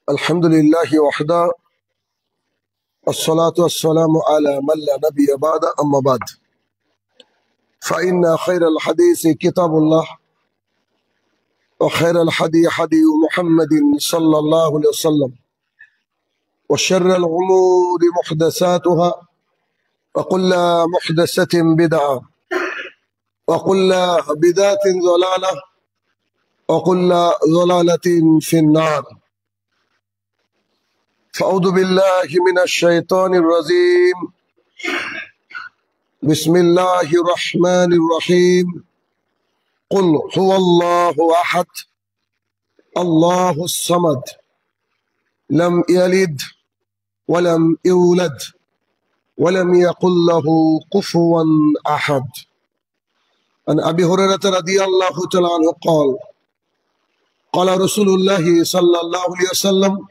الحمد لله وحده الصلاة والسلام على من لا نبي بعد أما بعد فإن خير الحديث كتاب الله وخير الحدي حدي محمد صلى الله عليه وسلم وشر الأمور محدثاتها وكل محدثة بدعة وكل بدعة ضلالة وكل ضلالة في النار فأعوذ بالله من الشيطان الرجيم بسم الله الرحمن الرحيم قل هو الله أحد الله الصمد لم يلد ولم يولد ولم يكن له كفوا أحد عن أبي هريرة رضي الله تعالى عنه قال قال رسول الله صلى الله عليه وسلم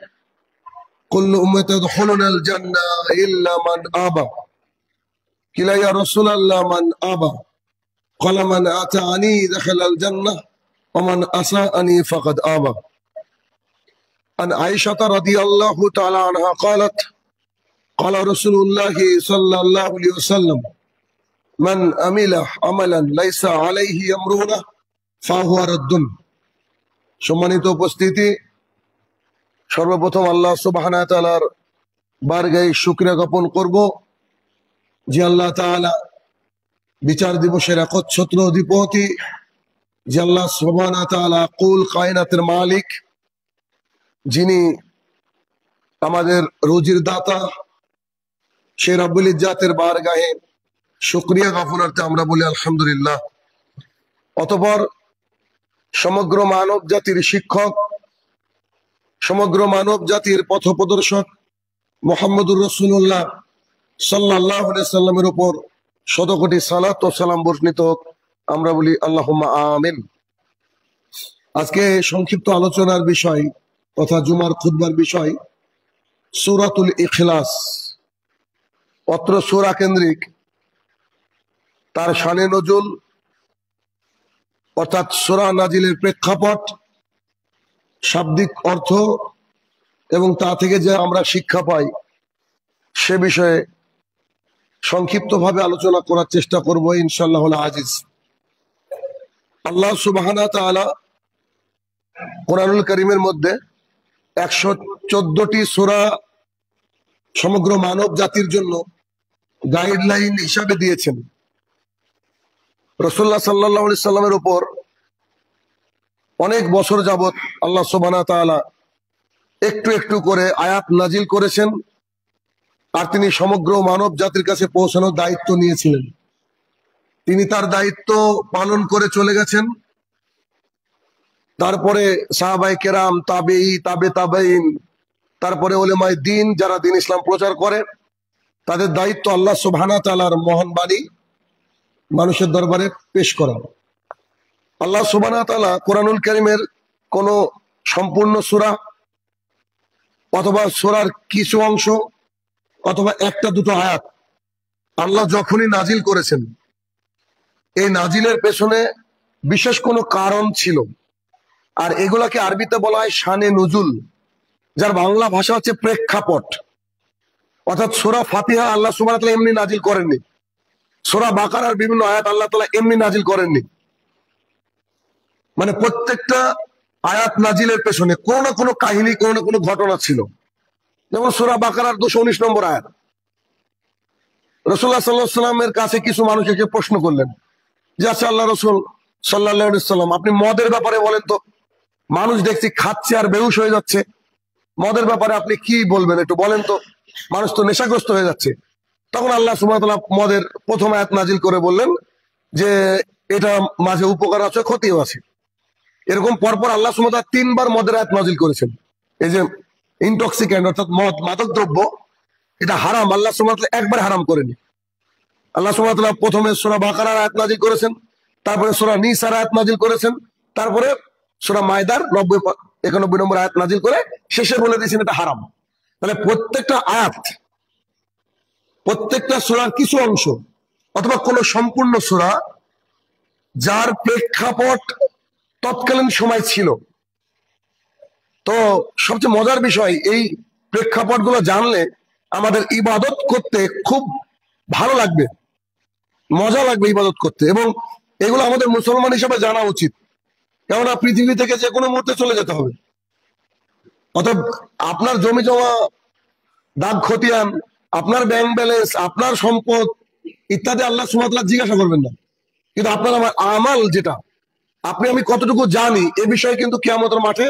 كل أمة يدخلون الجنة إلا من أبى قيل يا رسول الله من أبى قال من أطاعني دخل الجنة ومن أساءني فقد أبى عن عائشة رضي الله تعالى عنها قالت قال رسول الله صلى الله عليه وسلم من عمل عملا ليس عليه أمرنا فهو رد সম্মানিত উপস্থিতি, সর্বপ্রথম আল্লাহ সুবহানাহু ওয়া তাআলার বারগাহে শুকরিয়া জ্ঞাপন করব যে আল্লাহ তাআলা বিচার দিবসের একচ্ছত্র অধিপতি, যে আল্লাহ সুবহানাহু ওয়া তাআলা কুল কায়নাতের মালিক, যিনি আমাদের রুজির দাতা, সেই রব্বুল ইজ্জাতের বারগাহে শুকরিয়া জ্ঞাপনার্থে আমরা বলি আলহামদুলিল্লাহ। অতঃপর সমগ্র মানব জাতির শিক্ষক, সমগ্র মানব জাতির পথপ্রদর্শক মুহাম্মদুর রাসূলুল্লাহ সাল্লাল্লাহু আলাইহি সাল্লামের উপর শতকোটি সালাত ও সালাম বর্ষিত হোক, আমরা বলি আল্লাহুম্মা আমিন। আজকে সংক্ষিপ্ত আলোচনার বিষয় তথা জুমার খুতবার বিষয় সূরাতুল ইখলাস। অত্র সূরা কেন্দ্রিক, তার শানে নজুল অর্থাৎ সূরা নাজিলের প্রেক্ষাপট, শাব্দিক অর্থ এবং তা থেকে যে আমরা শিক্ষা পাই সে বিষয়ে সংক্ষিপ্তভাবে আলোচনা করার চেষ্টা করব ইনশাআল্লাহ আজিজ। আল্লাহ সুবহানাহু ওয়া তাআলা কোরআনুল কারীমের মধ্যে 114টি সূরা সমগ্র মানব জাতির জন্য গাইডলাইন হিসাবে দিয়েছেন। রাসূলুল্লাহ সাল্লাল্লাহু আলাইহি সাল্লামের উপর অনেক বছর যাবত আল্লাহ সুবহানাহু ওয়া তাআলা একটু একটু করে আয়াত নাজিল করেছেন, আর তিনি সমগ্র মানব জাতির কাছে পৌঁছানোর দায়িত্ব নিয়েছিলেন। তিনি তার দায়িত্ব পালন করে চলে গেছেন। তারপরে সাহাবায়ে কেরাম, তাবেঈ, তাবে তাবেঈন, তারপরে উলামায়ে দ্বীন, যারা দ্বীন ইসলাম প্রচার করে, তাদের দায়িত্ব আল্লাহ সুবহানাহু ওয়া তাআলার মহান বাণী মানুষের দরবারে পেশ করা। আল্লাহ সুবহানাহু ওয়া তাআলা কোরআনুল কারীমের কোন সম্পূর্ণ সূরা অথবা সূরার কিছু অংশ অথবা একটা দুটো আয়াত আল্লাহ যখনই নাজিল করেছেন, এই নাজিলের পেছনে বিশেষ কোনো কারণ ছিল, আর এগুলাকে আরবিতে বলা হয় শানে নুজুল, যার বাংলা ভাষা হচ্ছে প্রেক্ষাপট। অর্থাৎ সূরা ফাতিহা আল্লাহ সুবহানাহু ওয়া তাআলা এমনি নাজিল করেননি, সূরা বাকারার বিভিন্ন আয়াত আল্লাহ তাআলা এমনি নাজিল করেননি। মানে প্রত্যেকটা আয়াত নাজিলের পেছনে কোনো না কোনো কাহিনী, কোনো না কোনো ঘটনা ছিল। যেমন সূরা বাকারার 219 নম্বর আয়াত, রাসূলুল্লাহ সাল্লাল্লাহু আলাইহি ওয়াসাল্লামের কাছে কিছু মানুষ এসে প্রশ্ন করলেন যে আচ্ছা আল্লাহ রাসূল সাল্লাল্লাহু আলাইহি ওয়াসাল্লাম, আপনি মদের ব্যাপারে বলেন তো, মানুষ দেখছি খাচ্ছে আর বেহুশ হয়ে যাচ্ছে, মদের ব্যাপারে আপনি কি বলবেন একটু বলেন তো, মানুষ তো নেশাগ্রস্ত হয়ে যাচ্ছে। তখন আল্লাহ সুবহানাহু ওয়া তাআলা মদের প্রথম আয়াত নাজিল করে বললেন যে এটা মাঝে উপকার আছে, ক্ষতিও আছে। এরকম পরপর আল্লাহ সুবহানাহু ওয়া তাআলা 3 বার মদের আয়াত নাজিল করেছেন। এই যে ইনটক্সিক্যান্ট অর্থাৎ মদ, মাদক দ্রব্য, এটা হারাম, আল্লাহ সুবহানাহু ওয়া তাআলা একবার হারাম করেনি। আল্লাহ সুবহানাহু ওয়া তাআলা প্রথমে সূরা বাকারার আয়াত নাজিল করেছেন, তারপরে সূরা নিসার আয়াত নাজিল করেছেন, তারপরে সূরা মায়দার 91 নম্বর আয়াত নাজিল করে শেষে বলে দিয়েছেন এটা হারাম। তাহলে প্রত্যেকটা আয়াত, প্রত্যেকটা সূরার কিছু অংশ অথবা কোন সম্পূর্ণ সূরা যার প্রেক্ষাপট তৎকালীন সময় ছিল, তো সবচেয়ে মজার বিষয়, এই প্রেক্ষাপটগুলো জানলে আমাদের ইবাদত করতে খুব ভালো লাগবে, মজা লাগবে ইবাদত করতে, এবং এগুলো আমাদের মুসলমান হিসেবে জানা উচিত। কেননা পৃথিবী থেকে যে কোনো মুহূর্তে চলে যেতে হবে। অর্থাৎ আপনার জমি জমা, দাগ খতিয়ান, আপনার ব্যাংক ব্যালেন্স, আপনার সম্পদ ইত্যাদি আল্লাহ সুবহানাহু ওয়া তাআলা জিজ্ঞাসা করবেন না, কিন্তু আপনার আমার আমাল যেটা, আপনি আমি কতটুকু জানি এ বিষয়ে কিন্তু কিয়ামতের মাঠে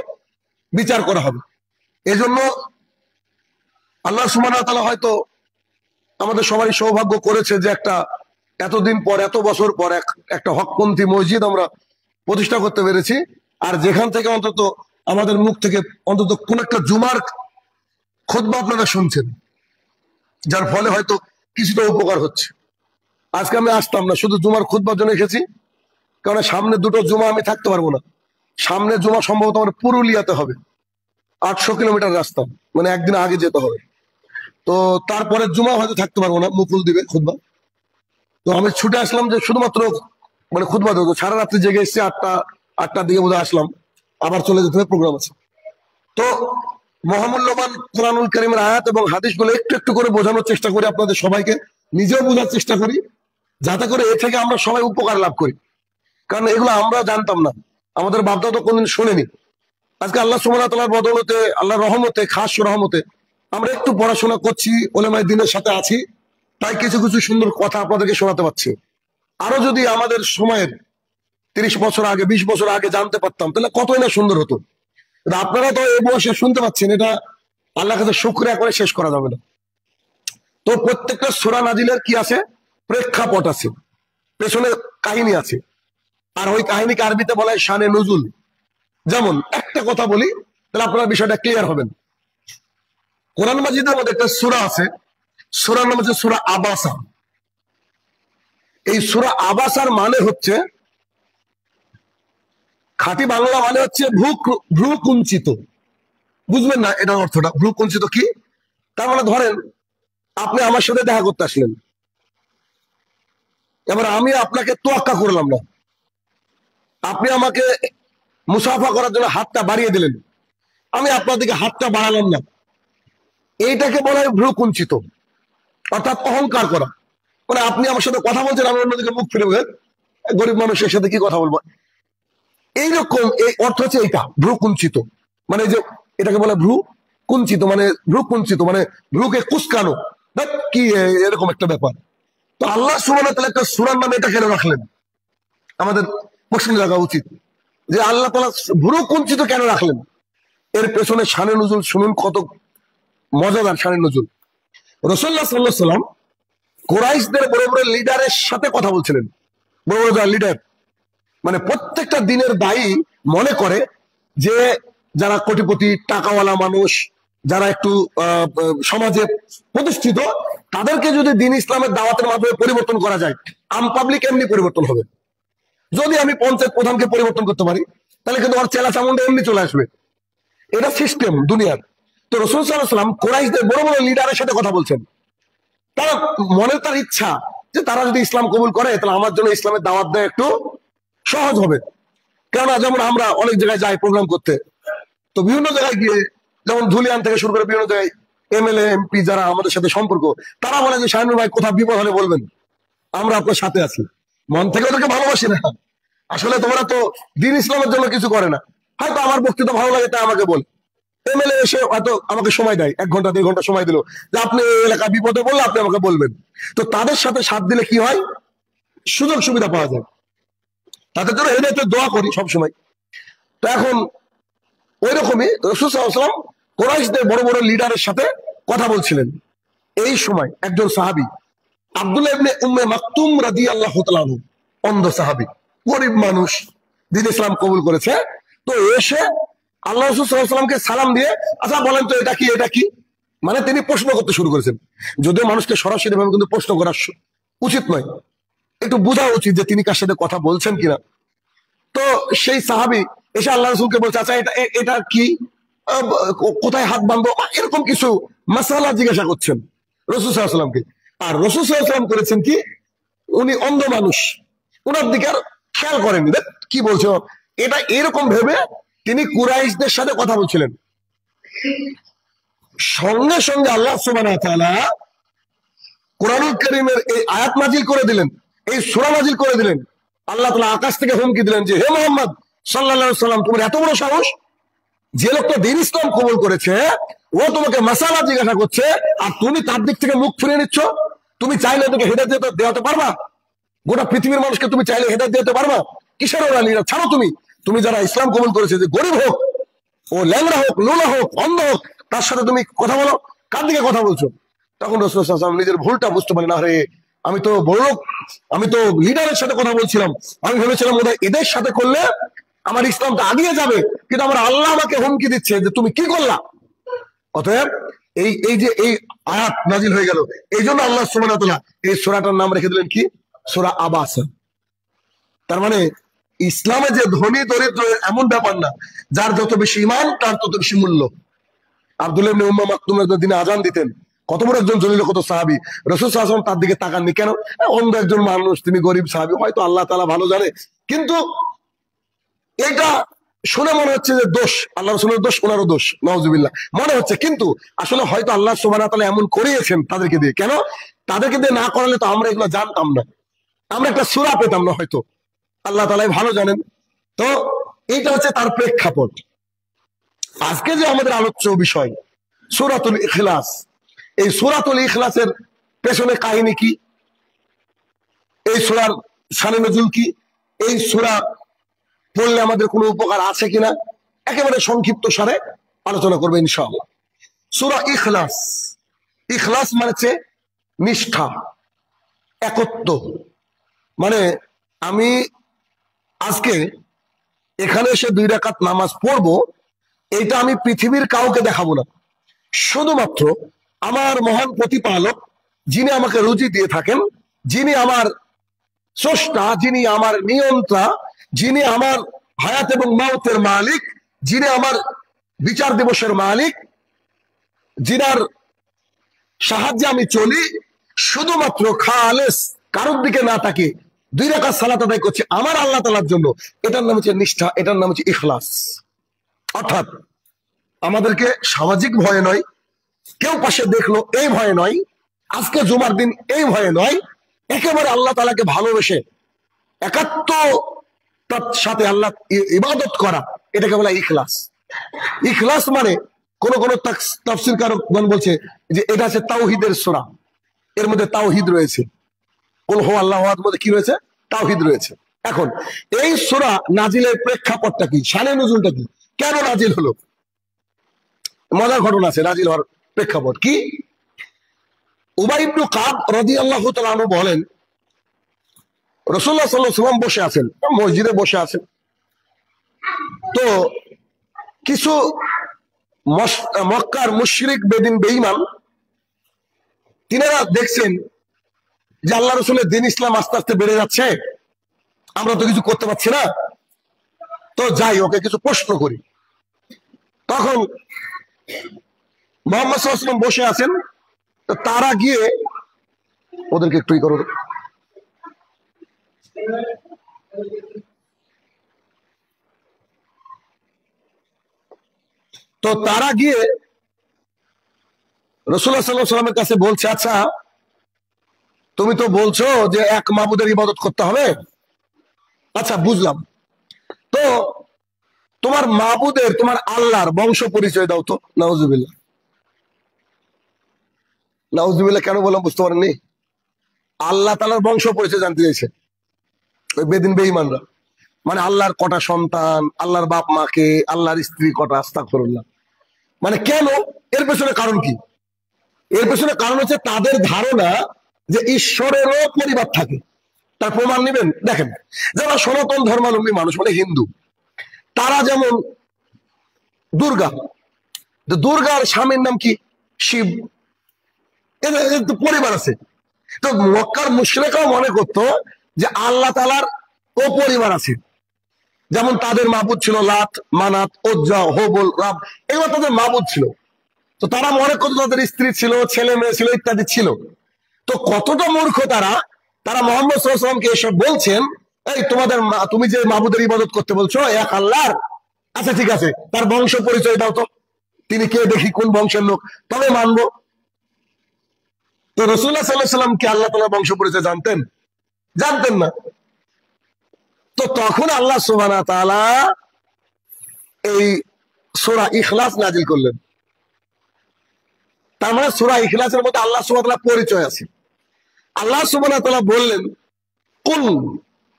বিচার করা হবে। এজন্য আল্লাহ সুবহানাহু ওয়া তাআলা হয়তো আমাদের সবারই সৌভাগ্য করেছে যে একটা এতদিন পর, এত বছর পর একটা হকপন্থী মসজিদ আমরা প্রতিষ্ঠা করতে পেরেছি। আর যেখান থেকে অন্তত আমাদের মুখ থেকে অন্তত কোন একটা জুমার খুতবা আপনারা শুনছেন, যার ফলে হয়তো কিছুটা উপকার হচ্ছে। আজকে আমি আসতাম না, শুধু জুমার খুতবার জন্য এসেছি, কারণ সামনে দুটো জুমা আমি থাকতে পারবো না। সামনে জুমা সম্ভবত আমার পুরুলিয়াতে হবে, 800 কিলোমিটার রাস্তা, মানে একদিন আগে যেতে হবে। তো তারপরে জুমা হয়তো থাকতে পারবো না, মুকুল দিবে খুতবা। তো আমি ছুটে আসলাম যে শুধুমাত্র মানে খুতবা দেবো। সারা রাত্রি জেগে এসেছি, 8টার দিকে বোধহয় আসলাম, আবার চলে যেতে হবে, প্রোগ্রাম আছে। তো মহামূল্যবান কোরআনুল কারীমের আয়াত এবং হাদিসগুলো একটু একটু করে বোঝানোর চেষ্টা করি আপনাদের সবাইকে, নিজেও বোঝার চেষ্টা করি, যাতে করে এ থেকে আমরা সবাই উপকার লাভ করি। কারণ এগুলো আমরা জানতাম না, আমাদের বাপদাদা তো কোনদিন শোনেনি। আজকে আল্লাহ সুবহানাহু ওয়া তাআলার বদৌলতে, আল্লাহর রহমতে, খাস রহমতে আমরা একটু পড়াশোনা করছি, উলামায়ে দ্বীনের সাথে আছি, তাই কিছু কিছু সুন্দর কথা আপনাদেরকে শোনাতে পারছি। আরো যদি আমাদের সময়ের 30 বছর আগে, 20 বছর আগে জানতে পারতাম, তাহলে কতই না সুন্দর হতো। আপনারা তো এই বয়সে শুনতে পাচ্ছেন, এটা আল্লাহর কাছে শুকরিয়া করে শেষ করা যাবে না। তো প্রত্যেকটা সূরা নাজিলের কি আছে, প্রেক্ষাপট আছে, পেছনে কাহিনী আছে। আর ওই কাহিনীকে আরবিতে বলা হয় শানে নুজুল। যেমন একটা কথা বলি, তাহলে আপনারা বিষয়টা ক্লিয়ার হবেন। কোরআন মাজিদের মধ্যে একটা সূরা আছে, সূরার নাম হচ্ছে সূরা আবাসা। এই সূরা আবাসার মানে হচ্ছে, খাঁটি বাংলা মানে হচ্ছে ভ্রু কুঞ্চিত। বুঝবেন না এটার অর্থটা, ভ্রু কুঞ্চিত কি? তার মানে ধরেন আপনি আমার সাথে দেখা করতে আসলেন, এবার আমি আপনাকে তোয়াক্কা করলাম না, আপনি আমাকে মুসাফা করার জন্য হাতটা বাড়িয়ে দিলেন, আমি আপনার দিকে হাতটা বাড়ালাম না, এইটাকে বলা হয় ভ্রু কুঞ্চিত, অর্থাৎ অহংকার করা। মানে আপনি আমার সাথে কথা বলছেন, আমি অন্যদিকে মুখ ফিরে বলেন, গরিব মানুষের সাথে কি কথা বলবো, এইরকম এই অর্থ হচ্ছে এইটা, ভ্রু কুঞ্চিত। মানে যে এটাকে বলে ভ্রু কুঞ্চিত, মানে ভ্রু কুঞ্চিত মানে ভ্রুকে কুচকানো, কি এরকম একটা ব্যাপার। তো আল্লাহ সুবহানাহু ওয়া তাআলা একটা সূরার নামে এটা কেন রাখলেন, আমাদের প্রশ্ন জাগা উচিত যে আল্লাহ তাআলা ভ্রু কুঞ্চিত কেন রাখলেন। এর পেছনে শানে নুজুল শুনুন, কত মজাদার শানে নুজুল। রাসূলুল্লাহ সাল্লাল্লাহু আলাইহি ওয়াসাল্লাম কুরাইশদের বড় বড় লিডারের সাথে কথা বলছিলেন। বড় বড় যারা লিডার, মানে প্রত্যেকটা দিনের দায়ী মনে করে যে যারা কোটিপতি, টাকাওয়ালা মানুষ, যারা একটু সমাজে প্রতিষ্ঠিত, তাদেরকে যদি দ্বীন ইসলামের দাওয়াতের মাধ্যমে পরিবর্তন করা যায়, আম পাবলিক এমনি পরিবর্তন হবে। যদি আমি পঞ্চায়েত প্রধানকে পরিবর্তন করতে পারি, তাহলে কিন্তু আমার চেলা চামুন্ডা এমনি চলে আসবে। এটা সিস্টেম দুনিয়ার। তো রাসূল সাল্লাল্লাহু আলাইহি ওয়াসাল্লাম কুরাইশদের বড় বড় লিডারের সাথে কথা বলছেন। তারা মনে তার ইচ্ছা যে তারা যদি ইসলাম কবুল করে, তাহলে আমার জন্য ইসলামের দাওয়াত দেওয়া একটু সহজ হবে। কেননা যেমন আমরা অনেক জায়গায় যাই প্রোগ্রাম করতে, তো বিভিন্ন জায়গায় গিয়ে, যেমন ধুলিয়ান থেকে শুরু করে বিভিন্ন জায়গায় এমএলএ এমপি যারা আমাদের সাথে সম্পর্ক, তারা বলে যে শাহিনুর ভাই কোথাও বিপদ হলে বলবেন, আমরা আপনার সাথে আছি। মন থেকে ওদেরকে ভালোবাসি না, আসলে তোমরা তো দ্বীন ইসলামের জন্য কিছু করে না, হয়তো আমার বক্তৃতা ভালো লাগে তাই আমাকে বলে। এমএলএ এসে হয়তো আমাকে সময় দেয়, 1 ঘন্টা 2 ঘন্টা সময় দিল, যে আপনি এই এলাকা বিপদে বললে আপনি আমাকে বলবেন। তো তাদের সাথে সাথ দিলে কি হয়, সুযোগ সুবিধা পাওয়া যায়, তাদের জন্য হেদায়েতে দোয়া করি সবসময়। তো এখন ওই রকমই রাসূল সাল্লাল্লাহু আলাইহি ওয়াসাল্লাম কুরাইশদের বড় বড় লিডারের সাথে কথা বলছিলেন। এই সময় একজন সাহাবী আব্দুল্লাহ ইবনে উম্মে মাকতুম রাদিয়াল্লাহু তাআলা আনহু, অন্ধ সাহাবী, গরিব মানুষ, দ্বীন ইসলাম কবুল করেছে। তো এসে আল্লাহ রাসূল সাল্লাল্লাহু আলাইহি ওয়াসাল্লামকে সালাম দিয়ে, আচ্ছা বলেন তো এটা কি, এটা কি, মানে তিনি প্রশ্ন করতে শুরু করেছেন। যদিও মানুষকে সরাসরি ভাবে কিন্তু প্রশ্ন করা উচিত নয়, একটু বোঝা উচিত যে তিনি কার সাথে কথা বলছেন কিনা। তো সেই সাহাবী এসে আল্লাহ রাসূলকে বলছে, আচ্ছা এটা এটা কি, কোথায় হাত বাঁধবো, এরকম কিছু মাসালা জিজ্ঞাসা করছেন রাসূল সাল্লাল্লাহু আলাইহি ওয়াসাল্লামকে। আর রাসূল সাল্লাল্লাহু আলাইহি ওয়াসাল্লাম করেছেন কি, উনি অন্ধ মানুষ, ওনার দিকে আর খেয়াল করেননি, কি বলছো এটা, এরকম ভেবে তিনি কুরাইশদের সাথে কথা বলছিলেন। সঙ্গে সঙ্গে আল্লাহ সুবহানাহু ওয়া তাআলা কোরআনুল কারীমের এই আয়াত নাজিল করে দিলেন, এই সূরা নাজিল করে দিলেন। আল্লাহ তাআলা আকাশ থেকে হুমকি দিলেন যে হে মুহাম্মদ সাল্লাল্লাহু আলাইহি সাল্লাম, তোমার এত বড় সাহস, যে লোকটা দ্বীন ইসলাম কবুল করেছে ও তোমাকে মাসালা জিজ্ঞাসা করছে আর তুমি তার দিক থেকে মুখ ফিরিয়ে নিচ্ছ। তুমি চাইলে তোকে হেদায়েত দেওয়াতে পারবা? গোটা পৃথিবীর মানুষকে তুমি চাইলে হেদায়েত দিতে পারবা? কিসের ওরালিরা? ছাড়ো তুমি। তুমি যারা ইসলাম কবুল করেছে, যে গরিব হোক, ও ল্যাংড়া হোক, লোলা হোক, অন্ধ হোক, তার সাথে তুমি কথা বলো। কার দিকে কথা বলছো? তখন রাসূল সাল্লাল্লাহু আলাইহি ওয়াসাল্লাম নিজের ভুলটা বুঝতে পারেন, আরে আমি তো বড় লোক, আমি তো লিডারের সাথে কথা বলছিলাম, আমি ভেবেছিলাম বোধহয় এদের সাথে করলে আমার ইসলামটা আগিয়ে যাবে, কিন্তু আমার আল্লাহ আমাকে হুমকি দিচ্ছে যে তুমি কি করলা। অতএব এই আয়াত নাজিল হয়ে গেল। এই জন্য আল্লাহ সুবহানাহু ওয়া তাআলা এই সূরাটার নাম রেখে দিলেন কি? সূরা আবাসা। তার মানে ইসলামে যে ধনী দরিদ্র এমন ব্যাপার না, যার যত বেশি ঈমান তার তত বেশি মূল্য। আব্দুল্লাহ ইবনে উম্মে মাকতুমের দিনে আজান দিতেন, কত বড় একজন জলিল, কত সাহাবী। রাসূল সাল্লাল্লাহু আলাইহি ওয়াসাল্লাম তার দিকে তাকাননি কেন? অন্য একজন মানুষ, তিনি গরিব সাহাবী, হয়তো আল্লাহ তাআলা ভালো জানে। কিন্তু এটা শুনে মনে হচ্ছে যে দোষ, আল্লাহ রাসূলের দোষ, ওনারও দোষ, নাউজুবিল্লাহ মনে হচ্ছে। কিন্তু আসলে হয়তো আল্লাহ সুবহানাহু ওয়া তাআলা এমন করিয়েছেন তাদেরকে দিয়ে। কেন? তাদেরকে দিয়ে না করালে তো আমরা এগুলো জানতাম না, আমরা একটা সূরা পেতাম না হয়তো। আল্লাহ তাআলাই ভালো জানেন। তো এইটা হচ্ছে তার প্রেক্ষাপট। আজকে যে আমাদের আলোচ্য বিষয় সূরাতুল ইখলাস, এই সূরাতুল ইখলাসের পেছনে কাহিনী কি? এই সূরার শানে নজুল কি? এই সূরা পড়লে আমাদের কোনো উপকার আছে কিনা, একেবারে সংক্ষিপ্ত সারে আলোচনা করবে ইনশাআল্লাহ। সূরা ইখলাস, ইখলাস মানে হচ্ছে নিষ্ঠা, একত্ব। মানে আমি আজকে এখানে এসে 2 রাকাত নামাজ পড়বো, এটা আমি পৃথিবীর কাউকে দেখাবো না, শুধুমাত্র আমার মহান প্রতিপালক, যিনি আমাকে রুজি দিয়ে থাকেন, যিনি আমার স্রষ্টা, যিনি আমার নিয়ন্ত্রা, যিনি আমার হায়াত এবং মাউতের মালিক, যিনি আমার বিচার দিবসের মালিক, যিনার সাহায্যে আমি চলি, শুধুমাত্র খালেস, কারোর দিকে না তাকিয়ে 2 রাকাত সালাত আদায় করছি আমার আল্লাহ তাআলার জন্য। এটার নাম হচ্ছে নিষ্ঠা, এটার নাম হচ্ছে ইখলাস। অর্থাৎ আমাদেরকে সামাজিক ভয়ে নয়, কেউ পাশে দেখলো এই ভয়ে নয়, আজকে জুমার দিন এই ভয়ে নয়, একেবারে আল্লাহ তাআলাকে ভালোবেসে একাত্মতার সাথে আল্লাহ ইবাদত করা, এটাকে বলা ইখলাস। ইখলাস মানে কোন কোন তাফসীরকারগণ বলছে যে এটা হচ্ছে তাওহীদের সূরা, এর মধ্যে তাওহীদ রয়েছে। কুল হু আল্লাহু আহাদ মধ্যে কি রয়েছে? তাওহীদ রয়েছে। এখন এই সূরা নাজিলের প্রেক্ষাপটটা কি, শানে নজুলটা কি, কেন নাজিল হলো? মজার ঘটনা আছে নাজিল হওয়ার প্রেক্ষাপট কি। উবাই ইবনে কাব রাদিয়াল্লাহু তাআলা আনহু বলেন, রাসূলুল্লাহ সাল্লাল্লাহু আলাইহি ওয়াসাল্লাম বসে আছেন, মসজিদে বসে আছেন, তো কিছু মক্কার মুশরিক বেদিন বেঈমান তিনারা দেখছেন যে আল্লাহ রাসূলের দ্বীন ইসলাম আস্তে আস্তে বেড়ে যাচ্ছে, আমরা তো কিছু করতে পারছি না, তো যাই ওকে কিছু প্রশ্ন করি। তখন মুহাম্মদ সাল্লাল্লাহু আলাইহি ওয়াসাল্লাম বসে আছেন, তো তারা গিয়ে ওদেরকে একটু করো, তো তারা গিয়ে রাসূলুল্লাহ সাল্লাল্লাহু আলাইহি ওয়াসাল্লামের কাছে বলছে, আচ্ছা তুমি তো বলছো যে এক মাবুদের ইবাদত করতে হবে, আচ্ছা বুঝলাম, তো তোমার মাবুদের, তোমার আল্লাহর বংশ পরিচয় দাও তো। নাউজুবিল্লাহ, নাউজুবিল্লাহ কেন বললাম বুঝতে পারেননি? আল্লাহ তাআলার বংশ পরিচয় জানতে চাইছে ওই বেদিন বেঈমানরা। মানে আল্লাহর কটা সন্তান, আল্লাহর বাপ মাকে, আল্লাহর স্ত্রী কটা, আস্তাগফিরুল্লাহ। মানে কেন? এর পেছনে কারণ কি? এর পেছনে কারণ হচ্ছে তাদের ধারণা যে ঈশ্বরেরও পরিবার থাকে। তার প্রমাণ নেবেন, দেখেন যারা সনাতন ধর্মাবলম্বী মানুষ মানে হিন্দু, তারা যেমন দুর্গা, দুর্গার স্বামীর নাম কি? শিব, এদের তো পরিবার আছে। তো মক্কার মুশরিকরাও মনে করতো যে আল্লাহ তাআলার ও পরিবার আছে, যেমন তাদের মাবুদ ছিল লাত, মানাত, উজ্জা, হবল, রাব, এগুলো তাদের মাবুদ ছিল। তো তারা মনে করতো তাদের স্ত্রী ছিল, ছেলে মেয়ে ছিল, ইত্যাদি ছিল। তো কতটা মূর্খ তারা, তারা মুহাম্মদ সাল্লাল্লাহু আলাইহি ওয়াসাল্লামকে এসে বলছেন, এই তুমি যে মাবুদের ইবাদত করতে বলছো এক আল্লাহর, আচ্ছা ঠিক আছে তার বংশ পরিচয় দাও তো। তিনি কে দেখি কোন বংশের লোক, তবে মানবো। তো রাসূলুল্লাহ সাল্লাল্লাহু আলাইহি ওয়াসাল্লাম কি আল্লাহ তাআলার বংশ পরিচয় জানতেন? জানতেন না। তো তখন আল্লাহ সুবহানাহু ওয়া তাআলা এই সূরা ইখলাস নাযিল করলেন। তার মানে সূরা ইখলাসের মধ্যে আল্লাহ সুবহানাহু ওয়া তাআলা পরিচয় আছে। আল্লাহ সুবহানাহু ওয়া তাআলা বললেন, কুল,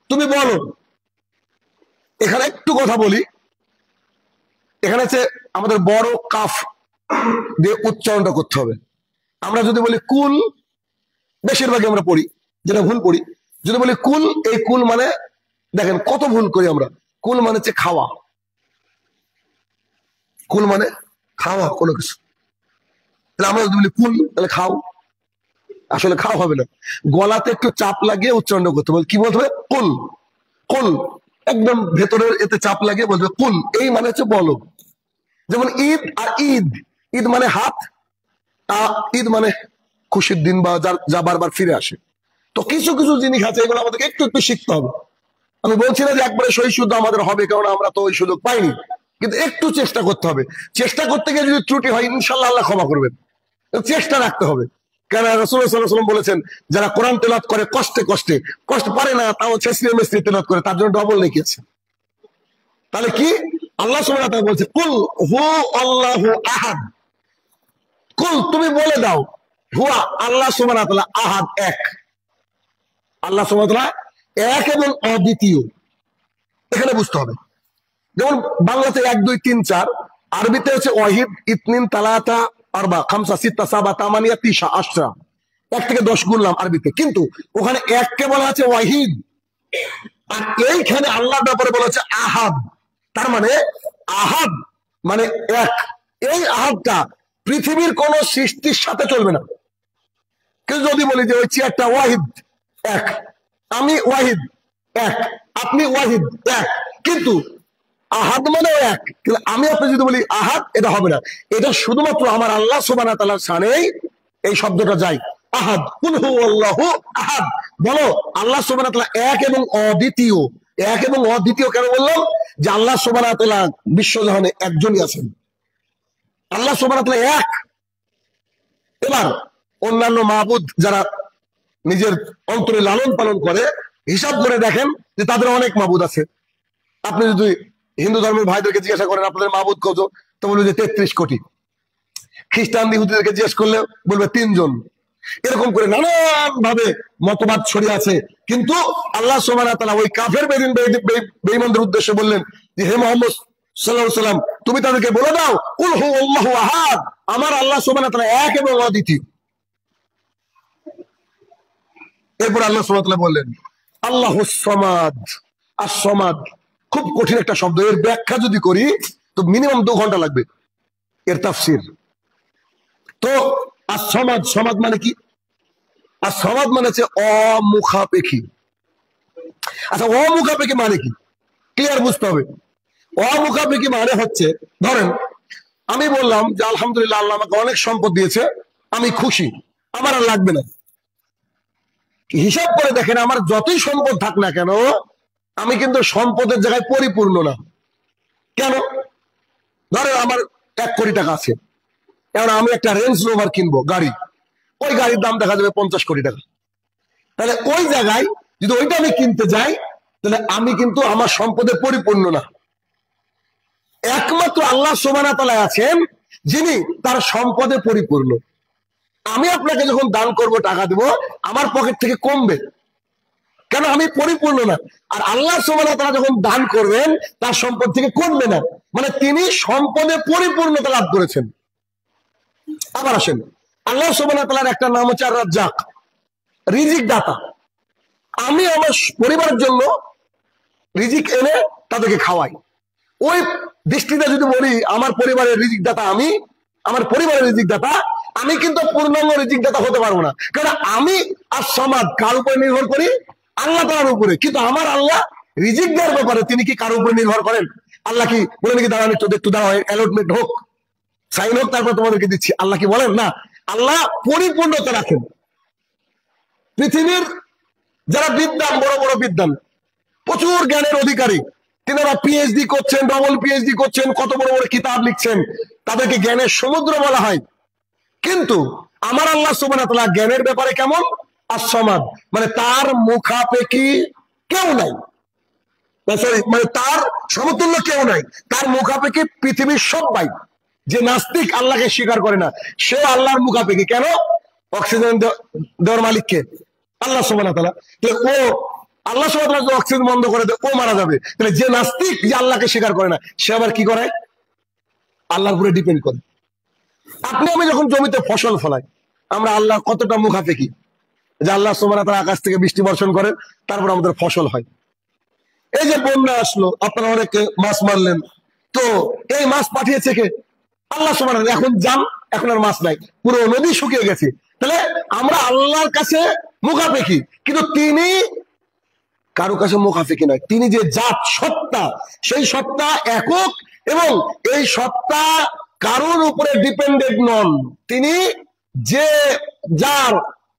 তুমি বলো। এখানে একটু কথা বলি, এখানে হচ্ছে আমাদের বড় কাফ দিয়ে উচ্চারণটা করতে হবে। আমরা যদি বলি কুল, বেশিরভাগই আমরা পড়ি, যেটা ভুল পড়ি। যদি বলি কুল, এই কুল মানে দেখেন কত ভুল করি আমরা। কুল মানে হচ্ছে খাওয়া, কুল মানে খাওয়া কোনো কিছু। তাহলে আমরা যদি বলি কুল, তাহলে খাও, আসলে খাওয়া হবে না। গলাতে একটু চাপ লাগিয়ে উচ্চারণ করতে হবে। কি বলতে হবে? কুল, কুল, একদম ভেতরের এতে চাপ লাগিয়ে বলবে কুল। এই মানে হচ্ছে বলো। যেমন ঈদ আর ঈদ, ঈদ মানে হাত, ঈদ মানে খুশির দিন বা যা বারবার ফিরে আসে। তো কিছু কিছু জিনিস আছে, এগুলো আমাদেরকে একটু একটু শিখতে হবে। আমি বলছি না যে একবারে সই শুদ্ধ আমাদের হবে, কারণ আমরা তো ওই সুযোগ পাইনি, কিন্তু একটু চেষ্টা করতে হবে। চেষ্টা করতে গিয়ে যদি ত্রুটি হয়, ইনশাল্লাহ আল্লাহ ক্ষমা করবেন। চেষ্টা রাখতে হবে। কেন রাসূলুল্লাহ সাল্লাল্লাহু আলাইহি ওয়াসাল্লাম বলেছেন, যারা কোরআন তেলাওয়াত করে কষ্টে কষ্টে, কষ্ট পারে না তাও ছেঁচড়ে মেচড়ে তেলাওয়াত করে, তার জন্য ডবল নেকি আছে। তাহলে কি আল্লাহ সুবহানাহু ওয়া তাআলা বলছে, কুল হু আল্লাহু আহাদ। কুল, তুমি বলে দাও, হুয়া আল্লাহ সুবহানাহু ওয়া তাআলা, আহাদ এক। আল্লাহ সুবহানাহু ওয়া তাআলা এক এবং অদ্বিতীয়, এখানে বুঝতে হবে। যেমন বাংলাতে 1 2 3 4, আরবিতে হচ্ছে ওয়াহিদ, ইতনিন, তালাতা, আরবা, খামসা, সিত্তা, সাবা, তামানিয়া, তিসা, আশরা। 1 থেকে 10 গুনলাম আরবিতে, কিন্তু ওখানে এককে বলা আছে ওয়াহিদ, আর এইখানে আল্লাহর ব্যাপারে বলা হচ্ছে আহাদ। তার মানে আহাদ মানে এক। এই আহাদটা পৃথিবীর কোন সৃষ্টির সাথে চলবে না। কিন্তু যদি বলি যে ওই চেয়ারটা ওয়াহিদ এক, আমি ওয়াহিদ এক, আপনি ওয়াহিদ এক, কিন্তু আহাদ মানে এক, কিন্তু আমি আপনি যদি বলি আহাদ, এটা হবে না। এটা শুধুমাত্র আমার আল্লাহ সুবহানাহু ওয়া তাআলার শানেই এই শব্দটা যায়। আহাদ, কুল হু আল্লাহু আহাদ। বলো আল্লাহ সুবহানাহু ওয়া তাআলা এক এবং অদ্বিতীয়। এক এবং অদ্বিতীয় কেন বললাম? যে আল্লাহ সুবহানাহু ওয়া তাআলা বিশ্বজাহানে একজনই আছেন, আল্লাহ সুবহানাহু ওয়া তাআলা এক। এবার অন্যান্য মাবুদ যারা নিজের অন্তরে লালন পালন করে, হিসাব করে দেখেন যে তাদের অনেক মাবুদ আছে। আপনি যদি হিন্দু ধর্মের ভাইদেরকে জিজ্ঞাসা করেন আপনাদের মাবুদ কত, তো বলবে যে 33 কোটি। খ্রিস্টান ইহুদিদেরকে জিজ্ঞেস করলে বলবে 3 জন। এরকম করে নানান ভাবে মতবাদ ছড়িয়ে আছে। কিন্তু আল্লাহ সুবহানাহু ওয়া তাআলা ওই কাফের বেঈমানদের উদ্দেশ্যে বললেন যে, হে মুহাম্মদ সাল্লাল্লাহু আলাইহি ওয়াসাল্লাম, তুমি তাদেরকে বলে দাও, কুল হু আল্লাহু আহাদ, আমার আল্লাহ সুবহানাহু ওয়া তাআলা এক এবং অদ্বিতীয়। এরপর আল্লাহ সুবহানাহু ওয়া তাআলা বললেন আল্লাহুস সামাদ। as-সামাদ খুব কঠিন একটা শব্দ, এর ব্যাখ্যা যদি করি তো মিনিমাম 2 ঘন্টা লাগবে, এর তাফসীর। তো as-সামাদ, সামাদ মানে কি? as-সামাদ মানে হচ্ছে অমুখাপেক্ষী। আচ্ছা, অমুখাপেক্ষী মানে কি? ক্লিয়ার বুঝতে হবে। অমুখাপেক্ষী মানে হচ্ছে, ধরেন আমি বললাম যে আলহামদুলিল্লাহ আল্লাহ আমাকে অনেক সম্পদ দিয়েছে, আমি খুশি, আমার আর লাগবে না। হিসাব করে দেখেন, আমার যতই সম্পদ থাক না কেন, আমি কিন্তু সম্পদের জায়গায় পরিপূর্ণ না। কেন? ধরেন আমার 1 কোটি টাকা আছে, এবার আমি একটা রেঞ্জ রোভার কিনবো গাড়ি, ওই গাড়ির দাম দেখা যাবে 50 কোটি টাকা। তাহলে ওই জায়গায় যদি ওইটা আমি কিনতে যাই, তাহলে আমি কিন্তু আমার সম্পদে পরিপূর্ণ না। একমাত্র আল্লাহ সুবহানাহু ওয়া তাআলা আছেন যিনি তার সম্পদে পরিপূর্ণ। আমি আপনাকে যখন দান করব, টাকা দেব, আমার পকেট থেকে কমবে, কেন? আমি পরিপূর্ণ না। আর আল্লাহ সুবহানাহু ওয়া তাআলা যখন দান করবেন, তার সম্পদ থেকে কমবে না, মানে তিনি সম্পদে পরিপূর্ণতা লাভ করেছেন। আবার আসেন, আল্লাহ সুবহানাহু ওয়া তাআলার একটা নাম হচ্ছে আর-রাজ্জাক, রিজিক দাতা। আমি আমার পরিবারের জন্য রিজিক এনে তাদেরকে খাওয়াই। ওই দৃষ্টিতে যদি বলি আমার পরিবারের রিজিক দাতা আমি, আমার পরিবারের রিজিক দাতা আমি, কিন্তু পূর্ণাঙ্গ রিজিক দাতা হতে পারবো না। কারণ আমি as-সামাদ কার উপরে নির্ভর করি? আল্লাহ তাআলার উপরে। কিন্তু আমার আল্লাহ রিজিক দেওয়ার ব্যাপারে তিনি কি কার উপরে নির্ভর করেন? আল্লাহ কি বলেন নাকি দাঁড়ান একটু দাঁড়াও, অ্যালটমেন্ট হোক, সাইন হোক, তারপর তোমাদেরকে দিচ্ছি? আল্লাহ কি বলেন? না, আল্লাহ পরিপূর্ণতা রাখেন। পৃথিবীর যারা বিদ্বান, বড় বড় বিদ্বান, প্রচুর জ্ঞানের অধিকারী, তিনারা পিএইচডি করছেন, ডবল পিএইচডি করছেন, কত বড় বড় কিতাব লিখছেন, তাদেরকে জ্ঞানের সমুদ্র বলা হয়। কিন্তু আমার আল্লাহ সুবহানাহু ওয়া তাআলা জ্ঞানের ব্যাপারে কেমন? as-সামাদ, মানে তার মুখাপেক্ষী কেউ নাই, মানে তার সমতুল্য কেউ নাই, তার মুখাপেক্ষী পৃথিবীর সবাই। যে নাস্তিক আল্লাহকে স্বীকার করে না, সে আল্লাহর মুখাপেক্ষী। কেন? অক্সিজেন দেওয়ার মালিককে আল্লাহ সুবহানাহু ওয়া তাআলা। ও আল্লাহ সুবহানাহু ওয়া তাআলা অক্সিজেন বন্ধ করে দেয়, ও মারা যাবে। তাহলে যে নাস্তিক, যে আল্লাহকে স্বীকার করে না, সে আবার কি করে? আল্লাহর উপরে ডিপেন্ড করে। আপনি আমি যখন জমিতে ফসল ফলাই, আমরা আল্লাহ কতটা মুখাপেক্ষী যে আল্লাহ সুবহানাহু ওয়া তাআলা আকাশ থেকে বৃষ্টি বর্ষণ করেন, তারপর আমাদের ফসল হয়। এই যে বন্যা আসলো, আপনারা অনেকে মাছ মারলেন, তো এই মাছ পাঠিয়েছে কে? আল্লাহ সুবহানাহু ওয়া তাআলা। এখন যান, এখন আর মাছ নাই, পুরো নদী শুকিয়ে গেছে। তাহলে আমরা আল্লাহর কাছে মুখাপেক্ষী, কিন্তু তিনি কারো কাছে মুখাপেক্ষী নয়। তিনি যে জাত, সত্তা, সেই সত্তা একক, এবং এই সত্তা কারোর উপরে ডিপেন্ডেন্ট নন। তিনি যে যার,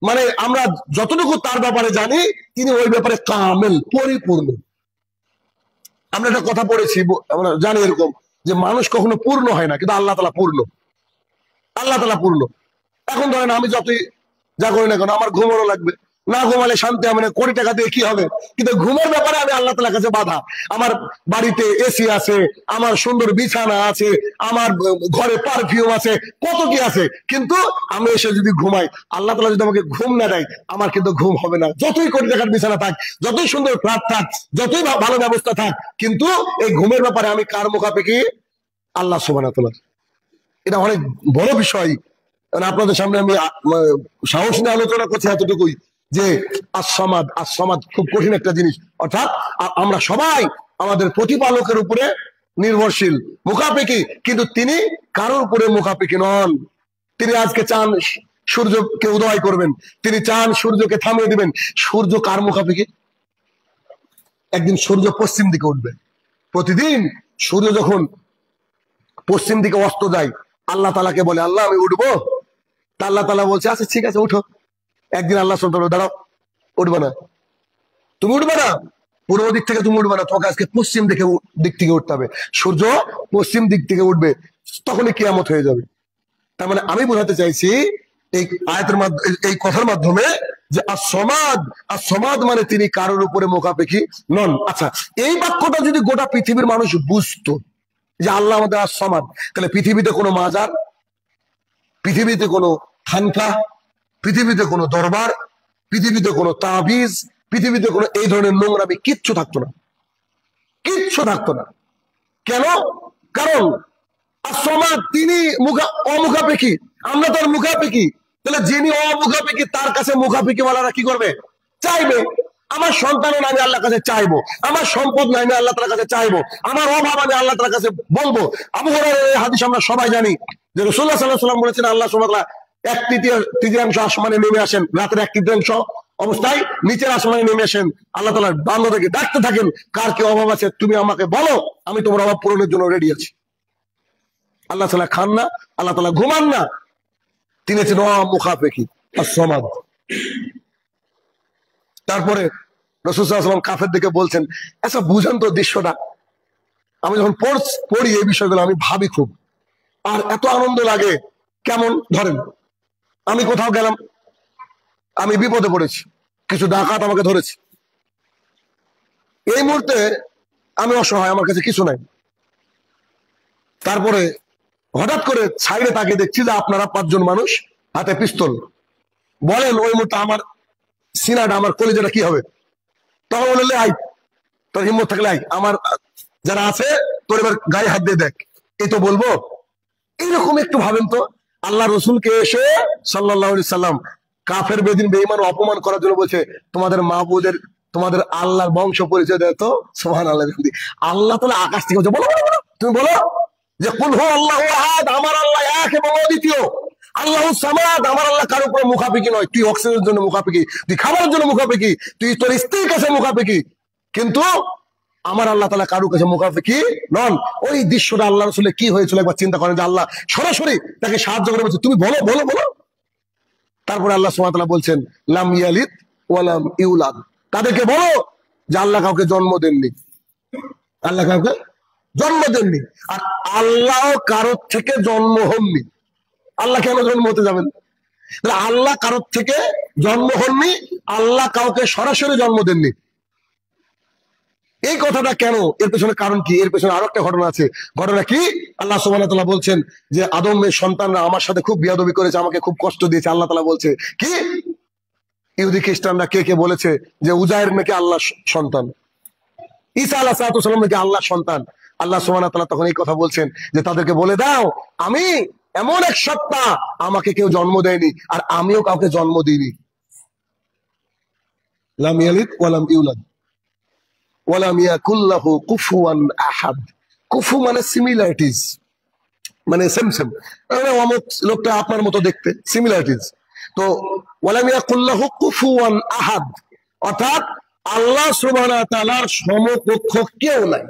মানে আমরা যতটুকু তার ব্যাপারে জানি, তিনি ওই ব্যাপারে কামেল, পরিপূর্ণ। আমরা একটা কথা পড়েছি, আমরা জানি এরকম যে মানুষ কখনো পূর্ণ হয় না, কিন্তু আল্লাহ তাআলা পূর্ণ। আল্লাহ তাআলা পূর্ণ। এখন ধরেন আমি যতই যা করি না কেন, আমার ঘুমানো লাগবে, না ঘুমালে শান্তি হবে না, কোটি টাকা দিয়ে কি হবে, কিন্তু ঘুমের ব্যাপারে আমি আল্লাহ তাআলার কাছে বাধা। আমার বাড়িতে এসি আছে, আমার সুন্দর বিছানা আছে, আমার ঘরে পারফিউম আছে, কত কি আছে, কিন্তু আমি এসে যদি ঘুমাই, আল্লাহ তাআলা যদি আমাকে ঘুম না দেয়, আমার কিন্তু ঘুম হবে না। যতই কোটি টাকার বিছানা থাক, যতই সুন্দর ফ্ল্যাট থাক, যতই ভালো ব্যবস্থা থাক, কিন্তু এই ঘুমের ব্যাপারে আমি কার মুখাপেক্ষী? আল্লাহ সুবহানাহু ওয়া তাআলা। এটা অনেক বড় বিষয়। আপনাদের সামনে আমি সাহস নিয়ে আলোচনা করছি এতটুকুই, যে as-সামাদ, as-সামাদ খুব কঠিন একটা জিনিস। অর্থাৎ আমরা সবাই আমাদের প্রতিপালকের উপরে নির্ভরশীল, মুখাপেক্ষী, কিন্তু তিনি কারোর উপরে মুখাপেক্ষী নন। তিনি আজকে চান সূর্যকে উদয় করবেন, তিনি চান সূর্যকে থামিয়ে দিবেন। সূর্য কার মুখাপেক্ষী? একদিন সূর্য পশ্চিম দিকে উঠবে। প্রতিদিন সূর্য যখন পশ্চিম দিকে অস্ত যায়, আল্লাহ তাআলাকে বলে, আল্লাহ আমি উঠবো। তা আল্লাহ তাআলা বলছে, আচ্ছা ঠিক আছে উঠো। একদিন আল্লাহ সুবহানাহু ওয়া তাআলা, দাঁড়াও, উঠবে না, তুমি উঠবে না, পূর্ব দিক থেকে তুমি উঠবে না, তোমাকে আজকে পশ্চিম দিক থেকে উঠতে হবে। সূর্য পশ্চিম দিক থেকে উঠবে, তখনই কিয়ামত হয়ে যাবে। তার মানে আমি বোঝাতে চাইছি এই আয়াতের মাধ্যমে, এই কথার মাধ্যমে, যে as-সামাদ, as-সামাদ মানে তিনি কারোর উপরে মুখাপেক্ষী নন। আচ্ছা, এই বাক্যটা যদি গোটা পৃথিবীর মানুষ বুঝতো যে আল্লাহ আমাদের as-সামাদ, তাহলে পৃথিবীতে কোনো মাজার, পৃথিবীতে কোনো খানকা, পৃথিবীতে কোনো দরবার, পৃথিবীতে কোনো তাবিজ, পৃথিবীতে কোনো এই ধরনের নোংরামি কিচ্ছু থাকতো না, কিচ্ছু থাকতো না। কেন? কারণ as-সামাদ তিনি অমুখাপেক্ষী, আমরা তার মুখাপেক্ষী। তাহলে যিনি অমুখাপেক্ষী, তার কাছে মুখাপেক্ষী ওয়ালারা কি করবে? চাইবে। আমার সন্তানের আমি আল্লাহর কাছে চাইবো, আমার সম্পদ নাই আমি আল্লাহ তাআলার কাছে চাইবো, আমার অভাব আমি আল্লাহ তাআলার কাছে বলবো। আবু হুরায়রার হাদিস আমরা সবাই জানি যে রাসূলুল্লাহ সাল্লাল্লাহু আলাইহি ওয়াসাল্লাম বলেছেন, আল্লাহ সুবহানাহু ওয়া তাআলা 1/3 আসমানে নেমে আসেন, রাতের 1/3 অবস্থায় নিচের আসমানে নেমে আসেন, আল্লাহ তাআলা বান্দাদেরকে ডাকতে থাকেন, কার কি অভাব আছে তুমি আমাকে বলো, আমি তোমার অভাব পূরণের জন্য রেডি আছি। আল্লাহ তাআলা খান না, আল্লাহ তাআলা ঘুমান না, তিনি হচ্ছেন অমুখাপেক্ষী, as-সামাদ। তারপরে রাসূল সাল্লাল্লাহু আলাইহি ওয়াসাল্লাম কাফের দিকে বলছেন, আচ্ছা বুঝেন তো দৃশ্যটা। আমি যখন পড়ি এই বিষয়গুলো, আমি ভাবি খুব, আর এত আনন্দ লাগে। কেমন? ধরেন আমি কোথাও গেলাম, আমি বিপদে পড়েছি, কিছু ডাকাত আমাকে ধরেছে, এই মুহূর্তে আমি অসহায়, আমার কাছে কিছু নাই। তারপরে হঠাৎ করে সাইডে তাকিয়ে দেখছি যে আপনারা 5 জন মানুষ, হাতে পিস্তল। বলেন ওই মুহূর্তে আমার সিনাটা, আমার কলিজাটা কি হবে? তখন বললে, আই তোর হিম্মত থাকলে আই, আমার যারা আছে তোর এবার গায়ে হাত দিয়ে দেখ, এই তো বলবো। এইরকম একটু ভাবেন তো, আল্লাহ রসুলকে এসে সাল্লাল্লাহু আলাইহি সাল্লাম কাফের বেদিন বেঈমান অপমান করার জন্য বলছে, তোমাদের মাহবুদের, তোমাদের আল্লাহর বংশ পরিচয় দেয় তো। সুবহানাল্লাহ। আল্লাহ তাআলা আকাশ থেকে বলছে, বলো বলো বলো, তুমি বলো যে কুল হু আল্লাহু আহাদ, আমার আল্লাহ এক এবং অদ্বিতীয়, আল্লাহু সামাদ, আমার আল্লাহ কারো উপর মুখাপেক্ষী নয়। তুই অক্সিজেনের জন্য মুখাপেক্ষী, তুই খাবারের জন্য মুখাপেক্ষী, তুই তোর স্ত্রীর কাছে মুখাপেক্ষী, কিন্তু আমার আল্লাহ তাআলা কারো কাছে মুখাপেক্ষী নন। ওই দৃশ্যটা আল্লাহ রাসূলের কি হয়েছিল একবার চিন্তা করেন, যে আল্লাহ সরাসরি তাকে সাহায্য করে বলছে, তুমি বলো বলো বলো। তারপরে আল্লাহ সুবহানাহু ওয়া তাআলা বলছেন, লাম ইয়ালিদ ওয়া লাম ইউলাদ, তাদেরকে বলো যে আল্লাহ কাউকে জন্ম দেননি, আল্লাহ কাউকে জন্ম দেননি। আর আল্লাহ কারোর থেকে জন্ম হননি। আল্লাহ কেন জন্ম হতে যাবেন? আল্লাহ কারোর থেকে জন্ম হননি, আল্লাহ কাউকে সরাসরি জন্ম দেননি। এই কথাটা কেন, এর পেছনে কারণ কি? এর পেছনে আরো একটা ঘটনা আছে। ঘটনা কি? আল্লাহ সুবহানাহু ওয়া তাআলা বলছেন যে আদমের সন্তানরা আমার সাথে খুব বিয়াদবি করেছে, আমাকে খুব কষ্ট দিয়েছে। আল্লাহ তাআলা বলছে কি, ইহুদি খ্রিস্টানরা কে কে বলেছে যে উজায়ের নাকি আল্লাহ সন্তান, ঈসা আলাইহিস সালাম নাকি আল্লাহ সন্তান। আল্লাহ সুবহানাহু ওয়া তাআলা তখন এই কথা বলছেন যে তাদেরকে বলে দাও, আমি এমন এক সত্তা, আমাকে কেউ জন্ম দেয়নি আর আমিও কাউকে জন্ম দিইনি। লাম ইয়ালিদ ওয়া লাম ইউলাদ ওয়ালাম ইয়াকুল লাহু কুফুয়ান আহাদ। কুফু মানে সিমিলারিটিস, মানে সেম সেম, অমুক লোকটা আপনার মতো দেখতে, সিমিলারিটিস। তো ওয়ালাম ইয়াকুল লাহু কুফুয়ান আহাদ, অর্থাৎ আল্লাহ সুবহানাহু ওয়া তাআলার সমকক্ষ কেউ নাই,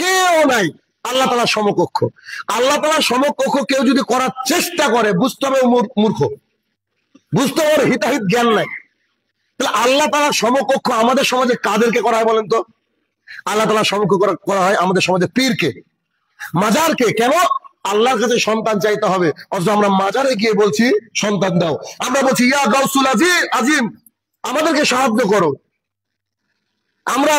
কেউ নাই আল্লাহ তাআলার সমকক্ষ। আল্লাহ তাআলার সমকক্ষ কেউ যদি করার চেষ্টা করে, বুঝতে হবে মূর্খ, বুঝতে হবে হিতাহিত জ্ঞান নাই। তাহলে আল্লাহ তাআলার সমকক্ষ আমাদের সমাজে কাদেরকে করা হয় বলেন তো? আল্লাহ তাআলার সমকক্ষ করা হয় আমাদের সমাজে পীরকে, মাজারকে। কেন? আল্লাহর কাছে সন্তান চাইতে হবে, অথচ আমরা মাজারে গিয়ে বলছি সন্তান দাও। আমরা বলছি ইয়া গাউসুল আজিম, আমাদেরকে সাহায্য করো। আমরা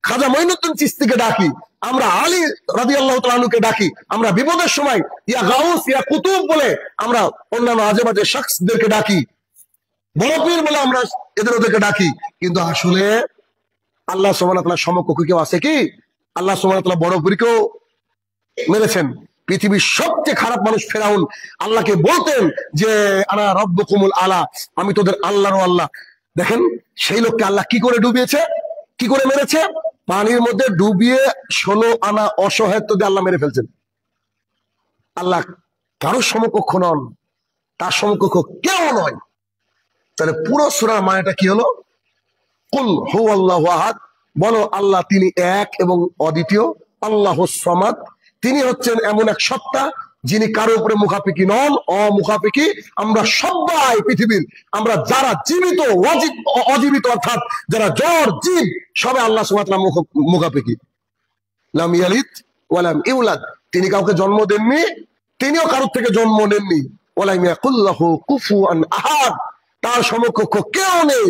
খাজা মঈনুদ্দিন চিশতিকে ডাকি, আমরা আলী রাদিয়াল্লাহু তাআলা আনহুকে ডাকি, আমরা বিপদের সময় ইয়া গাউস ইয়া কুতুব বলে আমরা অন্যান্য আজেবাজে শখসদেরকে ডাকি, বড় পীর বলে আমরা ওদেরকে ডাকি। কিন্তু আসলে আল্লাহ সুবহানাহু ওয়া তাআলার সমকক্ষ কেউ আছে কি? আল্লাহ সুবহানাহু ওয়া তাআলা বড় পীরকেও মেরেছেন। পৃথিবীর সবচেয়ে খারাপ মানুষ ফেরাউন আল্লাহকে বলতেন যে আনা রব্বুকুমুল আলা, আমি তোদের আল্লাহর আল্লাহ। দেখেন সেই লোককে আল্লাহ কি করে ডুবিয়েছে, কি করে মেরেছে? পানির মধ্যে ডুবিয়ে 16 আনা অসহায়ত্ব দিয়ে আল্লাহ মেরে ফেলছেন। আল্লাহ কারোর সমকক্ষ নন, তার সমকক্ষ কেউ নয়। তাহলে পুরো সূরার মানেটা কি হলো? কুল হুয়াল্লাহু আহাদ, বলো আল্লাহ তিনি এক এবং অদ্বিতীয়। আল্লাহুস সামাদ, তিনি হচ্ছেন এমন এক সত্তা যিনি কারো উপরে মুখাপেক্ষী নন, অমুখাপেক্ষী। আমরা সবাই পৃথিবীর, আমরা যারা জীবিত অজীবিত অর্থাৎ যারা জড় জীব, সবাই আল্লাহ সুবহানাহু ওয়া তাআলা মুখাপেক্ষী। লাম ইয়ালিদ ওয়া লাম ইউলাদ, তিনি কাউকে জন্ম দেননি, তিনিও কারোর থেকে জন্ম নেননি। ওয়ালাম ইয়াকুল লাহু কুফুয়ান আহাদ, তার সমকক্ষ কেউ নেই।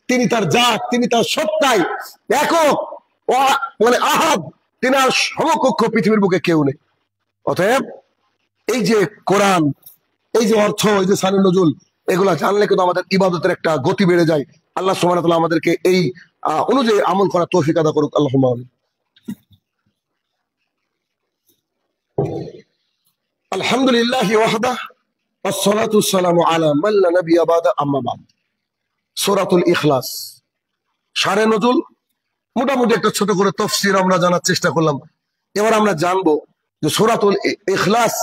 তিনি তার জাত, তিনি তার সত্তায় একক, মানে আহাদ, তিনি আর সমকক্ষ পৃথিবীর বুকে কেউ নেই। অতএব এই যে কোরআন, এই যে অর্থ, এই যে সানি নজুল, এগুলা জানলে কিন্তু আমাদের ইবাদতের একটা গতি বেড়ে যায়। আল্লাহ সুবহানাহু ওয়া তাআলা আমাদেরকে এই অনুযায়ী আমল করার তৌফিক আদা করুক। আল্লাহুম্মা আমিন। আলহামদুলিল্লাহি ওয়াহদাহু ওয়াসসালাতু ওয়াসসালামু আলা মান লা নাবিয়্যা বা'দা, আম্মা বা'দ। সূরাতুল ইখলাস, সারে নজুল, মোটামুটি একটা ছোট করে তাফসীর আমরা জানার চেষ্টা করলাম। এবার আমরা জানবো যে সূরাতুল ইখলাস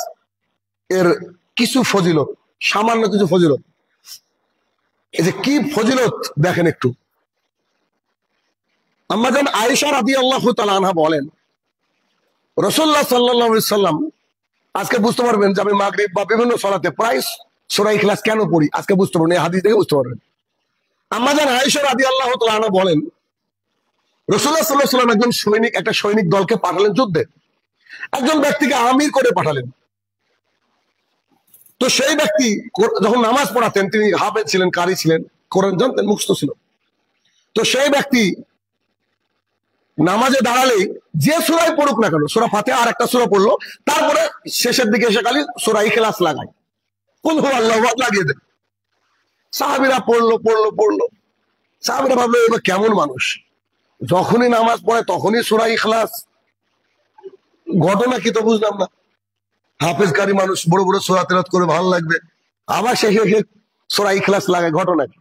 এর কিছু ফজিলত, সামান্য কিছু ফজিলত। এই যে কি ফজিলত দেখেন একটু। আম্মা জান আয়েশা রাদিয়াল্লাহু তাআলা আনহা বলেন, রাসূলুল্লাহ সাল্লাল্লাহু আলাইহি সাল্লাম, আজকে বুঝতে পারবেন যে আমি মাগরিব বা বিভিন্ন সালাতে প্রায় সূরা ইখলাস কেন পড়ি, আজকে বুঝতে পারবেন, এই হাদিস থেকে বুঝতে পারবেন। আম্মা জান আয়েশা রাদিয়াল্লাহু তাআলা আনহা বলেন, রাসূলুল্লাহ সাল্লাল্লাহু আলাইহি ওয়াসাল্লাম একজন সৈনিক, একটা সৈনিক দলকে পাঠালেন যুদ্ধে, একজন ব্যক্তিকে আমির করে পাঠালেন। তো সেই ব্যক্তি যখন নামাজ পড়াতেন, তিনি হাফেজ ছিলেন, কারি ছিলেন, কোরআন জানতেন, মুখস্থ ছিল। তো সেই ব্যক্তি নামাজে দাঁড়ালেই যে সূরাই পড়ুক না কেন, সূরা ফাতিহা আর একটা সূরা পড়লো, তারপরে শেষের দিকে এসে খালি সূরা ইখলাস লাগায়, কুল হুয়াল্লাহু আহাদ লাগিয়ে দেন। সাহাবীরা পড়লো। সাহাবীরা ভাবলো এবার কেমন মানুষ, যখনই নামাজ পড়ে তখনই সূরা ইখলাস। ঘটনা কি তো বুঝলাম না। হাফেজকারী মানুষ বড় বড় সূরা তেলাওয়াত করে ভালো লাগবে, আবার শেষে সূরা ইখলাস লাগায়, ঘটনা কি?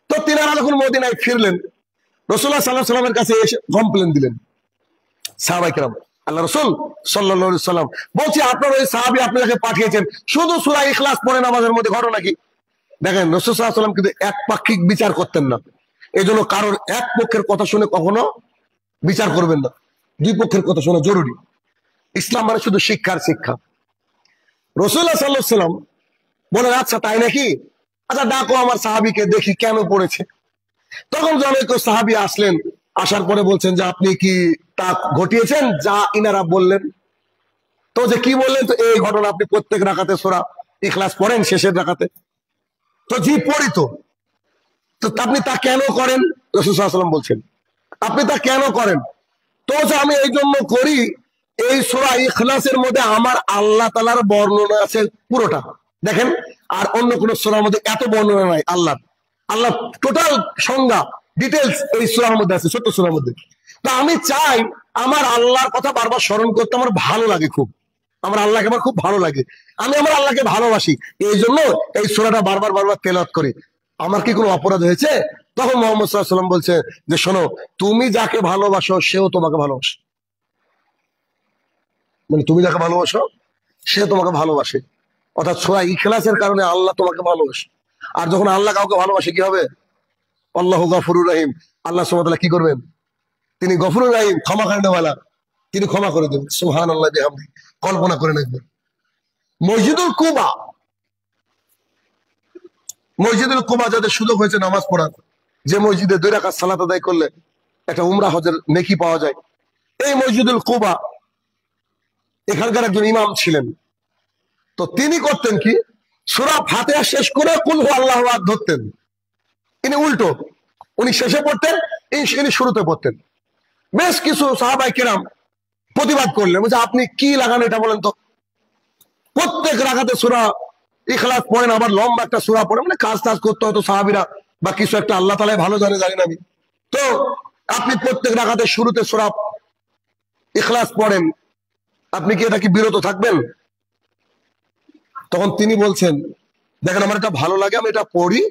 তো তিনারা যখন মদিনায় ফিরলেন, রাসূলুল্লাহ সাল্লাল্লাহু আলাইহি ওয়াসাল্লামের কাছে এসে কমপ্লেন দিলেন সাহাবায়ে কেরাম। আল্লাহ রাসূল সাল্লাল্লাহু আলাইহি ওয়াসাল্লাম বলছি, আপনার ওই সাহাবী আপনাকে পাঠিয়েছেন, শুধু সূরা ইখলাস পড়ে নামাজের মধ্যে, ঘটনা কি? দেখেন রাসূল সাল্লাল্লাহু আলাইহি ওয়াসাল্লাম কিন্তু একপাক্ষিক বিচার করতেন না। এজন্য কারোর এক পক্ষের কথা শুনে কখনো বিচার করবেন না, দুই পক্ষের কথা শোনা জরুরি। ইসলাম মানে শুধু শিক্ষার শিক্ষা। রাসূলুল্লাহ সাল্লাল্লাহু আলাইহি ওয়াসাল্লাম বলেন, আচ্ছা তাই নাকি, আচ্ছা ডাকো আমার সাহাবীকে, দেখি কেন পড়েছে। তখন জনৈক সাহাবী আসলেন, আসার পরে বলছেন যে আপনি কি তা ঘটিয়েছেন যা ইনারা বললেন? তো যে কি বললেন, তো এই ঘটনা আপনি প্রত্যেক রাকাতে সূরা ইখলাস পড়েন শেষের রাকাতে। তো জি পড়ি। তো আপনি তা কেন করেন? রাসূল সাল্লাল্লাহু আলাইহি ওয়াসাল্লাম বলছেন আপনি তা কেন করেন? তো যে আমি এই জন্য করি, এই সূরা ইখলাসের মধ্যে আমার আল্লাহ তাআলার বর্ণনা আছে পুরোটা, দেখেন। আর অন্য কোন সূরার মধ্যে এত বর্ণনা নাই আল্লাহ টোটাল সংজ্ঞা ডিটেলস এই সূরার মধ্যে আছে, ছোট্ট সূরার মধ্যে। তা আমি চাই আমার আল্লাহর কথা বারবার স্মরণ করতে আমার ভালো লাগে, খুব আমার আল্লাহকে আমার খুব ভালো লাগে, আমি আমার আল্লাহকে ভালোবাসি, এই জন্য এই সূরাটা বারবার তেলাওয়াত করি। আমার কি কোনো অপরাধ হয়েছে? তখন মুহাম্মদ সাল্লাল্লাহু আলাইহি ওয়াসাল্লাম বলছে যে শোনো, তুমি যাকে ভালোবাসো সেও তোমাকে ভালোবাসে, মানে তুমি যাকে ভালোবাসো সে তোমাকে ভালোবাসে। অর্থাৎ সূরা ইখলাসের কারণে আল্লাহ তোমাকে ভালোবাসে। আর যখন আল্লাহ কাউকে ভালোবাসে কি হবে? আল্লাহু গফুরুর রহিম, আল্লাহ সুবহানাহু ওয়া তাআলা কি করবেন? তিনি গফুরুর রহিম, ক্ষমা করেনওয়ালা, তিনি ক্ষমা করে দেবেন। সুবহানাল্লাহি বিহামদি। কল্পনা করে একবার মসজিদুল কুবা যাদের সুযোগ হয়েছে নামাজ পড়ার, যে মসজিদে 2 রাকাত সালাত আদায় করলে একটা উমরা হজের নেকি পাওয়া যায়, এই মসজিদুল কুবা এখানকার একজন ইমাম ছিলেন। তো তিনি করতেন কি, সূরা ফাতিহা শেষ করে কুল হু আল্লাহু আহাদ ধরতেন। ইনি উল্টো, উনি শেষে পড়তেন, ইনি শুরুতে পড়তেন। বেশ কিছু সাহাবায়ে কেরাম প্রতিবাদ করলেন, বলছে আপনি কি লাগান এটা বলেন তো, প্রত্যেক রাকাতে সূরা ইখলাস পড়েন, আবার লম্বা একটা সূরা পড়েন, মানে কাজ করতে হতো সাহাবীরা বা কিছু একটা, আল্লাহ তাআলাই ভালো জানি না আমি। তো আপনি প্রত্যেক রাকাতে শুরুতে সূরা ইখলাস পড়েন, আপনি কি এটা কি বিরত থাকবেন? তখন তিনি বলছেন দেখেন আমার এটা ভালো লাগে, আমি এটা পড়ি,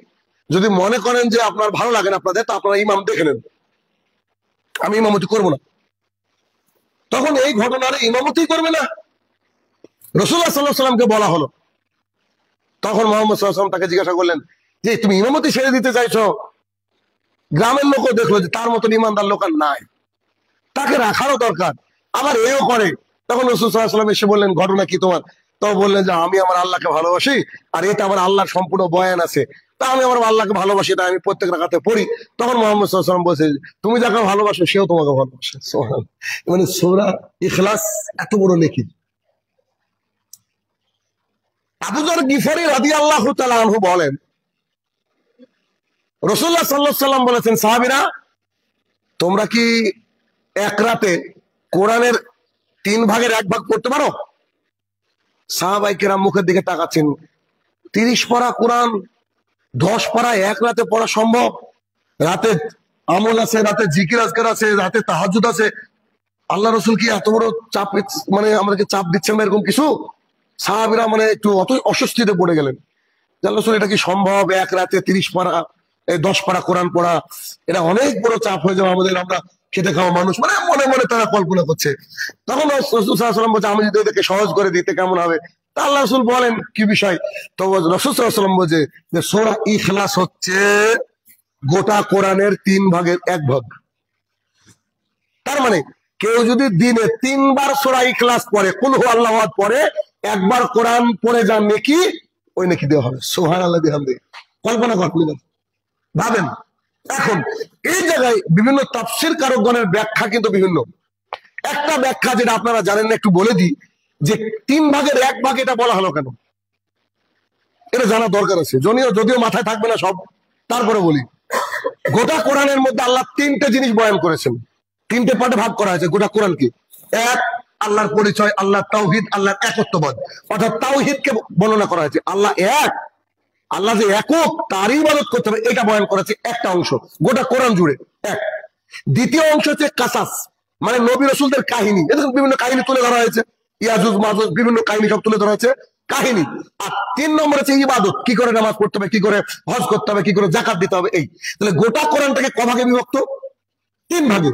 যদি মনে করেন যে আপনার ভালো লাগে না আপনাদের, তা আপনারা ইমাম দেখে নেন, আমি ইমামতি করবো না। তখন এই ঘটনার ইমামতি করবে না, রাসূলুল্লাহ সাল্লাল্লাহু আলাইহি ওয়াসাল্লামকে বলা হলো। তখন মুহাম্মদ সাল্লাল্লাহু আলাইহি ওয়াসাল্লাম তাকে জিজ্ঞাসা করলেন যে তুমি ইমামতি ছেড়ে দিতে চাইছো? গ্রামের লোকও দেখলো যে তার মতন ইমানদার লোক আর নাই, তাকে রাখারও দরকার, আবার এও করে। তখন রাসূল সাল্লাল্লাহু আলাইহি ওয়াসাল্লাম এসে বললেন ঘটনা কি তোমার? তো বললেন যে আমি আমার আল্লাহকে ভালোবাসি, আর এটা আমার আল্লাহর সম্পূর্ণ বয়ান আছে, তা আমি আমার আল্লাহকে ভালোবাসি, তাই আমি প্রত্যেক রাকাতে পড়ি। তখন মুহাম্মদ সাল্লাল্লাহু আলাইহি ওয়াসাল্লাম বলছে তুমি যাকে ভালোবাসো সেও তোমাকে ভালোবাসে। সুবহানাল্লাহ। মানে সূরা ইখলাস এত বড় নেকি। আবু যর গিফারি রাদিয়াল্লাহু তাআলা আনহু বলেন রাসূলুল্লাহ সাল্লাল্লাহু আলাইহি ওয়াসাল্লাম বলেছেন, সাহাবীরা তোমরা কি এক রাতে কোরআনের 3 ভাগের 1 ভাগ পড়তে পারো? সাহাবায়ে কেরাম মুখের দিকে তাকাচ্ছেন, 30 পারা কোরআন 10 পারা এক রাতে পড়া সম্ভব? রাতে আমল আছে, রাতে জিকির আজকার আছে, রাতে তাহাজ্জুদ আছে, আল্লাহ রাসূল কি এত বড় চাপ, মানে আমাদেরকে চাপ দিচ্ছেন না এরকম কিছু? সাহাবীরা মানে একটু অস্বস্তিতে পড়ে গেলেন, আল্লাহ রাসূল এটা কি সম্ভব? এক রাতে 30 পারা 10 পারা কোরআন পড়া, এটা অনেক বড় চাপ হয়ে যাবে আমাদের, আমরা খেতে খাওয়া মানুষ, মানে মনে মনে তারা কল্পনা করছে। তখন রাসূল সাল্লাল্লাহু আলাইহি ওয়াসাল্লাম বলছে আমি যদি এদেরকে সহজ করে দিতে কেমন হবে? তা আল্লাহ রাসূল বলেন কি বিষয়? তো রাসূল সাল্লাল্লাহু আলাইহি ওয়াসাল্লাম বলছে যে সূরা ইখলাস হচ্ছে গোটা কোরআনের 3 ভাগের 1 ভাগ। তার মানে কেউ যদি দিনে 3 বার সূরা ইখলাস পড়ে, কুল হু আল্লাহু আহাদ পড়ে, 1 বার কোরআন পড়ে যা নেকি, ওই নেকি দেওয়া হবে। সুবহানাল্লাহি বিহামদিহি। কল্পনা করুন, ভাবেন। এখন এই জায়গায় বিভিন্ন তাফসীর কারকগণের ব্যাখ্যা কিন্তু বিভিন্ন। একটা ব্যাখ্যা যেটা আপনারা জানেন না একটু বলে দিই, যে 3 ভাগের 1 ভাগ এটা বলা হলো কেন, এটা জানা দরকার আছে। যদিও মাথায় থাকবে না সব, তারপরে বলি। গোটা কোরআনের মধ্যে আল্লাহ 3টে জিনিস বয়ান করেছেন, 3টে পার্টে ভাগ করা হয়েছে গোটা কোরআনকে। এক, আল্লাহর পরিচয়, আল্লাহর তাওহীদ, আল্লাহর একত্ববাদ, অর্থাৎ তাওহীদকে বর্ণনা করা হয়েছে। আল্লাহ এক, আল্লাহ যে একক, তারই ইবাদত করতে হবে, এটা বয়ান করেছে একটা অংশ গোটা কোরআন জুড়ে। এক। দ্বিতীয় অংশ হচ্ছে কাসাস, মানে নবী রাসূলদের কাহিনী, এরকম বিভিন্ন কাহিনী তুলে ধরা হয়েছে, ইয়াজুজ মাজুজ বিভিন্ন কাহিনী সব তুলে ধরা হয়েছে, কাহিনী। আর 3 নম্বর হচ্ছে ইবাদত, কি করে নামাজ পড়তে হবে, কি করে হজ করতে হবে, কি করে যাকাত দিতে হবে। এই তাহলে গোটা কোরআনটাকে ক ভাগে বিভক্ত? 3 ভাগে।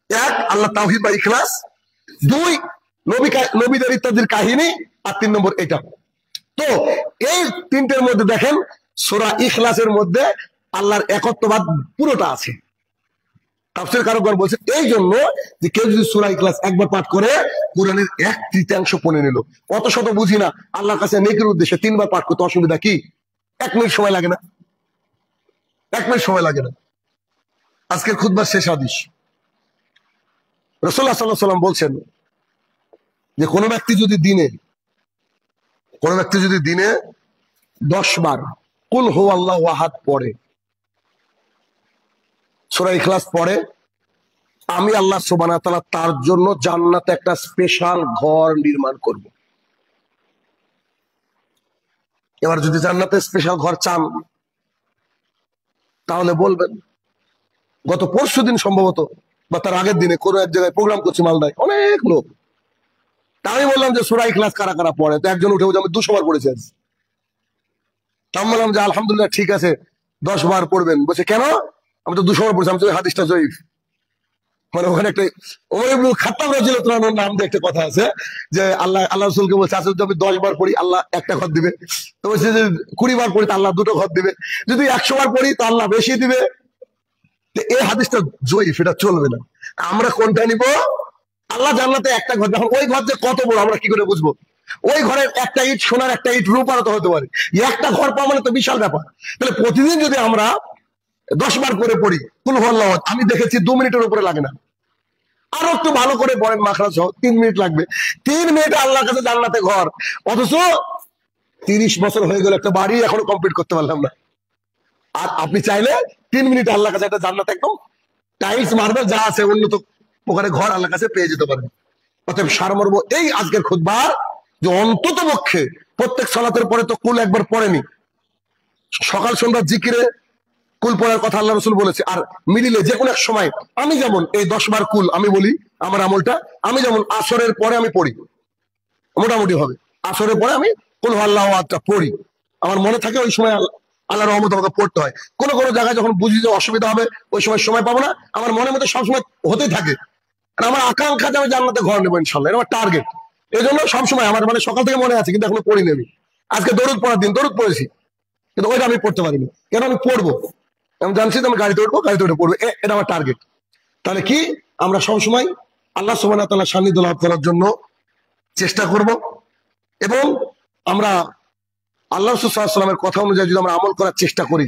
এক, আল্লাহ তাওহীদ বা ইখলাস। 2, নবীদের ইত্যাদির কাহিনী। আর 3 নম্বর এটা। তো এই 3টের মধ্যে দেখেন সূরা ইখলাসের মধ্যে আল্লাহর একত্ববাদ পুরোটা আছে। তাফসীর কারকগণ বলছে এই জন্য যে কেউ যদি সূরা ইখলাস একবার পাঠ করে কোরআনের 1/3 পড়ে নিল, অত শত বুঝি না, আল্লাহর কাছে নেকির উদ্দেশ্যে 3 বার পাঠ করতে অসুবিধা কি? 1 মিনিট সময় লাগে না, 1 মিনিট সময় লাগে না। আজকের খুতবার শেষ হাদিস, রাসূলুল্লাহ সাল্লাল্লাহু আলাইহি ওয়াসাল্লাম বলছেন যে কোনো ব্যক্তি যদি দিনে 10 বার কুল হুয়াল্লাহু আহাদ পড়ে, সূরা ইখলাস পড়ে, আমি আল্লাহ সুবহানাহু ওয়া তাআলা তার জন্য জান্নাতে একটা স্পেশাল ঘর নির্মাণ করব। এবার যদি জান্নাতে স্পেশাল ঘর চান তাহলে বলবেন। গত পরশুদিন সম্ভবত বা তার আগের দিনে কোন এক জায়গায় প্রোগ্রাম করছি মালদায়, অনেক লোক। তা আমি বললাম যে সূরা ইখলাস কারা কারা পড়ে, তো একজন উঠে বলছে আমি 200 বার পড়েছি। আমি বললাম যে আলহামদুলিল্লাহ, ঠিক আছে 10 বার পড়বেন। বলছে কেন? আমি তো 200 বার পড়ছি। আমি তো হাদিসটা জয়ীফ। মানে ওখানে একটা ওমর ইবনে খাত্তাব রাদিয়াল্লাহু আনহুর নাম দিয়ে একটা কথা আছে যে আল্লাহ রাসূলকে বলছে আচ্ছা যদি আমি 10 বার পড়ি আল্লাহ একটা ঘর দিবে, তো বলছে যে 20 বার পড়ি তো আল্লাহ 2টো ঘর দিবে, যদি 100 বার পড়ি তো আল্লাহ বেশি দিবে। এই হাদিসটা জয়ীফ, এটা চলবে না। আমরা কোনটা নিব? আল্লাহ জান্নাতে একটা ঘর, যখন ওই ঘর যে কত বড় আমরা কি করে বুঝবো? ওই ঘরের একটা ইট সোনার, একটা ইট রূপার তো হতে পারে, একটা ঘর পাওয়া মানে তো বিশাল ব্যাপার। তাহলে প্রতিদিন যদি আমরা 10 বার করে পড়ি কুল হুয়াল্লাহু আহাদ, আমি দেখেছি 2 মিনিটের উপরে লাগে না। আরো একটু ভালো করে পড়েন মাখরাজ সহ 3 মিনিট লাগবে। 3 মিনিটে আল্লাহর কাছে জান্নাতে ঘর, অথচ 30 বছর হয়ে গেল একটা বাড়ি এখনো কমপ্লিট করতে পারলাম না। আর আপনি চাইলে 3 মিনিটে আল্লাহর কাছে একটা জান্নাত একদম টাইলস মার্বেল যা আছে উন্নত ওখানে ঘর আল্লাহর কাছে পেয়ে যেতে পারেন। অতএব সারমর্ম এই আজকের খুতবার যে অন্তত পক্ষে প্রত্যেক সালাতের পরে তো কুল একবার পড়েনি, সকাল সন্ধ্যা জিকিরে কুল পড়ার কথা আল্লাহ রাসূল বলেছে। আর মিডিলে যে কোনো এক সময় আমি যেমন এই 10 বার কুল আমি বলি, আমার আমলটা আমি যেমন আসরের পরে আমি পড়ি, মোটামুটি হবে আসরের পরে আমি কুল হুয়াল্লাহু আহাদটা পড়ি, আমার মনে থাকে ওই সময় আল্লাহর রহমত আমাকে পড়তে হয়। কোনো কোনো জায়গায় যখন বুঝি যে অসুবিধা হবে ওই সময় পাবো না, আমার মনের মধ্যে সবসময় হতেই থাকে। আর আমার আকাঙ্ক্ষা যে আমি জান্নাতে ঘর নেবো ইনশাল্লাহ, এটা আমার টার্গেট। এই জন্য সবসময় আমার মানে সকাল থেকে মনে আছে, কিন্তু এখনো পড়িনি আমি। আজকে দরুদ পড়ার দিন, দরুদ পড়েছি, কিন্তু ওইটা আমি পড়তে পারিনি। কেন? আমি পড়বো, আমি জানছি তো আমি গাড়িতে উঠবো, গাড়িতে উঠে পড়বো, এটা আমার টার্গেট। তাহলে কি আমরা সবসময় আল্লাহ সুবহানাহু ওয়া তাআলার সান্নিধ্য লাভ করার জন্য চেষ্টা করব, এবং আমরা আল্লাহ রাসূল সাল্লাল্লাহু আলাইহি ওয়াসাল্লামের কথা অনুযায়ী যদি আমরা আমল করার চেষ্টা করি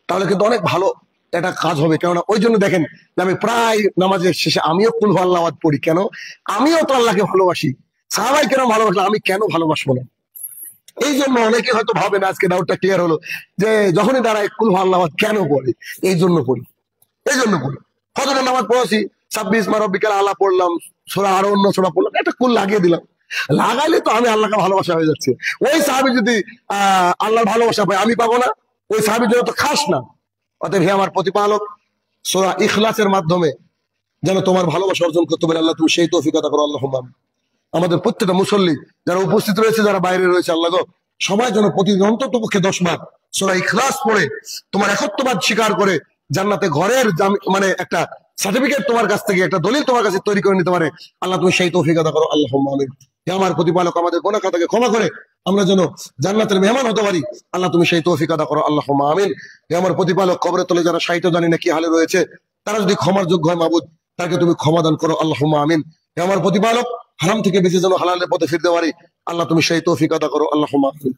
তাহলে কিন্তু অনেক ভালো একটা কাজ হবে। কেননা ওই জন্য দেখেন যে আমি প্রায় নামাজের শেষে আমিও কুল হুয়াল্লাহু আহাদ পড়ি। কেন? আমিও তো আল্লাহকে ভালোবাসি। সাহাবাই কেন ভালোবাসলো, আমি কেন ভালোবাসবো না? এই জন্য অনেকে হয়তো ভাবেন, আজকে ডাউটটা ক্লিয়ার হলো যে যখনই দাঁড়ায় কুল হুয়াল্লাহু আহাদ কেন পড়ি, এই জন্য পড়ি। ফজরের নামাজ পড়েছি, 26 মারব্বিকাল আলা পড়লাম, সূরা আরো অন্য সূরা পড়লাম, একটা কুল লাগিয়ে দিলাম। লাগাইলে তো আমি আল্লাহকে ভালোবাসা হয়ে যাচ্ছে। ওই সাহাবী যদি আল্লাহর ভালোবাসা পায়, আমি পাবো না? ওই সাহাবীর জন্য তো খাস না। অতএব হে আমার প্রতিপালক, সূরা ইখলাসের মাধ্যমে যেন তোমার ভালোবাসা অর্জন করতে পারে আল্লাহ, তুমি সেই তৌফিক আতা করো। আল্লাহুম্মা আমিন। আমাদের প্রত্যেকটা মুসল্লি যারা উপস্থিত রয়েছে, যারা বাইরে রয়েছে, আল্লাহ গো সবাই যেন প্রতিদিন অন্তত পক্ষে 10 বার সূরা ইখলাস পড়ে তোমার একত্ববাদ স্বীকার করে জান্নাতে ঘরের মানে একটা সার্টিফিকেট তোমার কাছ থেকে, একটা দলিল তোমার কাছে তৈরি করে নিতে পারে। আল্লাহ তুমি সেই তৌফিক আতা করো। আল্লাহুম্মা আমিন। হে আমার প্রতিপালক, আমাদের গুনাহ খাতাকে ক্ষমা করে আমরা যেন জান্নাতের মেহমান হতে পারি, আল্লাহ তুমি সেই তৌফিক আতা করো। আল্লাহুম্মা আমিন। হে আমার প্রতিপালক, কবরের তলে যারা শায়িত জানি না কি হালে রয়েছে, তারা যদি ক্ষমার যোগ্য হয় মাবুদ, তাকে তুমি ক্ষমা দান করো। আল্লাহুম্মা আমিন। হে আমার প্রতিপালক, হারাম থেকে বেঁচে যেন হালালের পথে ফিরতে পারি, আল্লাহ তুমি সেই তৌফিক আতা করো। আল্লাহুম্মা আমিন।